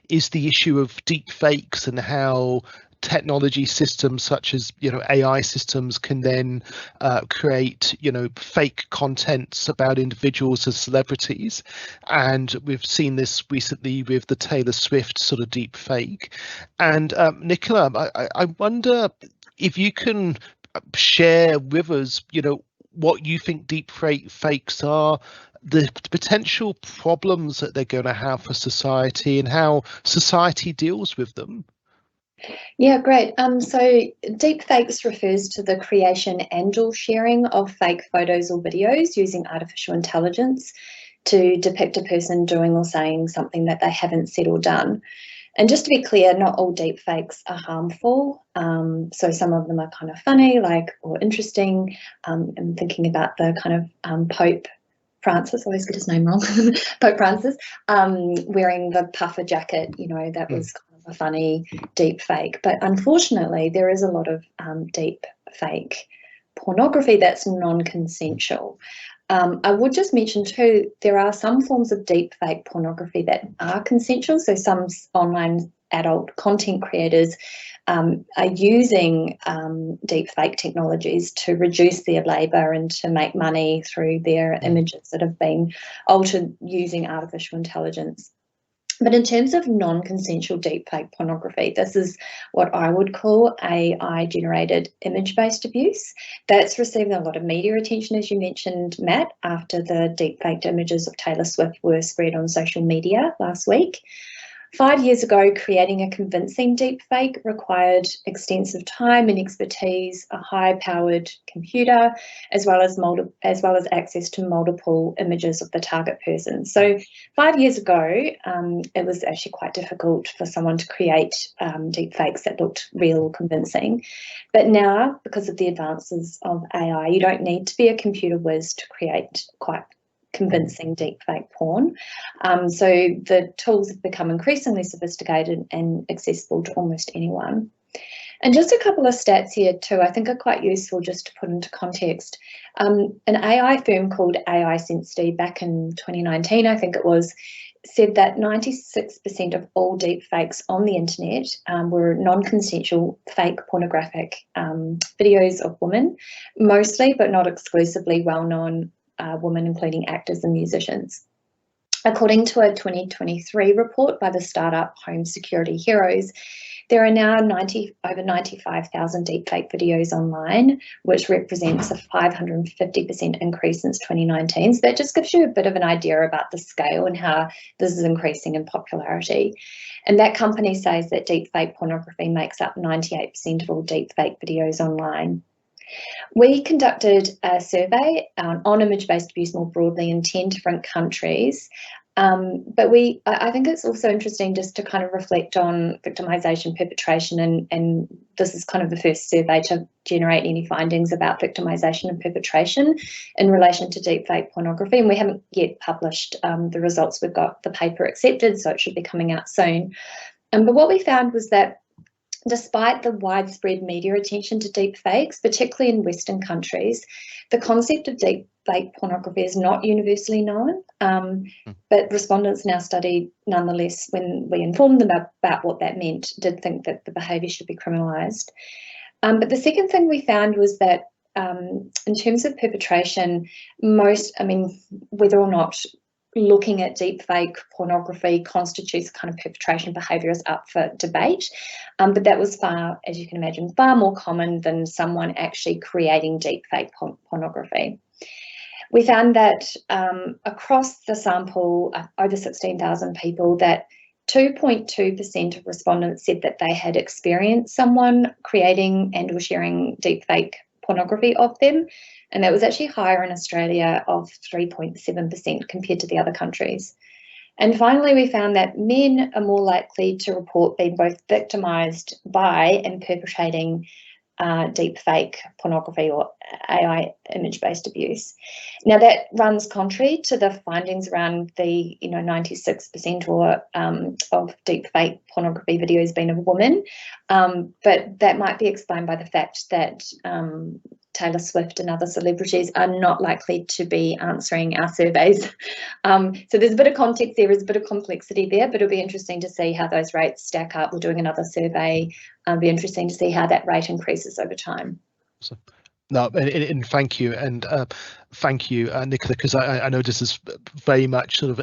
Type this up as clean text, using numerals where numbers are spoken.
is the issue of deepfakes and how technology systems such as AI systems can then create fake contents about individuals as celebrities. And we've seen this recently with the Taylor Swift sort of deep fake. And Nicola, I wonder if you can share with us what you think deep fakes are, the potential problems that they're going to have for society, and how society deals with them. Yeah, great. So deepfakes refers to the creation and/or sharing of fake photos or videos using artificial intelligence to depict a person doing or saying something that they haven't said or done. And just to be clear, not all deepfakes are harmful. So some of them are kind of funny, or interesting. I'm thinking about the kind of Pope Francis, I always get his name wrong, Pope Francis, wearing the puffer jacket, that was kind of a funny deep fake. But unfortunately, there is a lot of deep fake pornography that's non-consensual. I would just mention too, there are some forms of deep fake pornography that are consensual. So some online adult content creators are using deep fake technologies to reduce their labour and to make money through their images that have been altered using artificial intelligence. But in terms of non-consensual deepfake pornography, this is what I would call AI-generated image-based abuse. That's receiving a lot of media attention, as you mentioned, Matt, after the deepfaked images of Taylor Swift were spread on social media last week. 5 years ago, creating a convincing deepfake required extensive time and expertise, a high-powered computer, as well as access to multiple images of the target person. So 5 years ago, it was actually quite difficult for someone to create deepfakes that looked real or convincing. But now, because of the advances of AI, you don't need to be a computer whiz to create quite convincing deepfake porn. So the tools have become increasingly sophisticated and accessible to almost anyone. And just a couple of stats here too, I think are quite useful just to put into context. An AI firm called AI Sensitivity back in 2019, I think it was, said that 96% of all deepfakes on the internet were non-consensual fake pornographic videos of women, mostly but not exclusively well-known women, including actors and musicians. According to a 2023 report by the startup Home Security Heroes, there are now over 95,000 deepfake videos online, which represents a 550% increase since 2019. So that just gives you a bit of an idea about the scale and how this is increasing in popularity. And that company says that deepfake pornography makes up 98% of all deepfake videos online. We conducted a survey on image-based abuse more broadly in 10 different countries. But I think it's also interesting just to kind of reflect on victimisation, perpetration, and this is kind of the first survey to generate any findings about victimisation and perpetration in relation to deepfake pornography. And we haven't yet published the results. We've got the paper accepted, so it should be coming out soon. But what we found was that despite the widespread media attention to deepfakes, particularly in Western countries, the concept of deepfake pornography is not universally known. But respondents in our study, nonetheless, when we informed them about what that meant, did think that the behaviour should be criminalised. But the second thing we found was that in terms of perpetration, whether or not looking at deepfake pornography constitutes kind of perpetration behaviour is up for debate. But that was as you can imagine, far more common than someone actually creating deepfake pornography. We found that across the sample, over 16,000 people, that 2.2% of respondents said that they had experienced someone creating and or sharing deepfake pornography of them. And that was actually higher in Australia of 3.7% compared to the other countries. And finally, we found that men are more likely to report being both victimised by and perpetrating deepfake pornography or AI image-based abuse. Now that runs contrary to the findings around the 96% of deepfake pornography videos being of women, but that might be explained by the fact that Taylor Swift and other celebrities are not likely to be answering our surveys. So there's a bit of context there, there's a bit of complexity there, but it'll be interesting to see how those rates stack up. We're doing another survey. It'll be interesting to see how that rate increases over time. So, no, and thank you, and thank you, Nicola, because I know this is very much sort of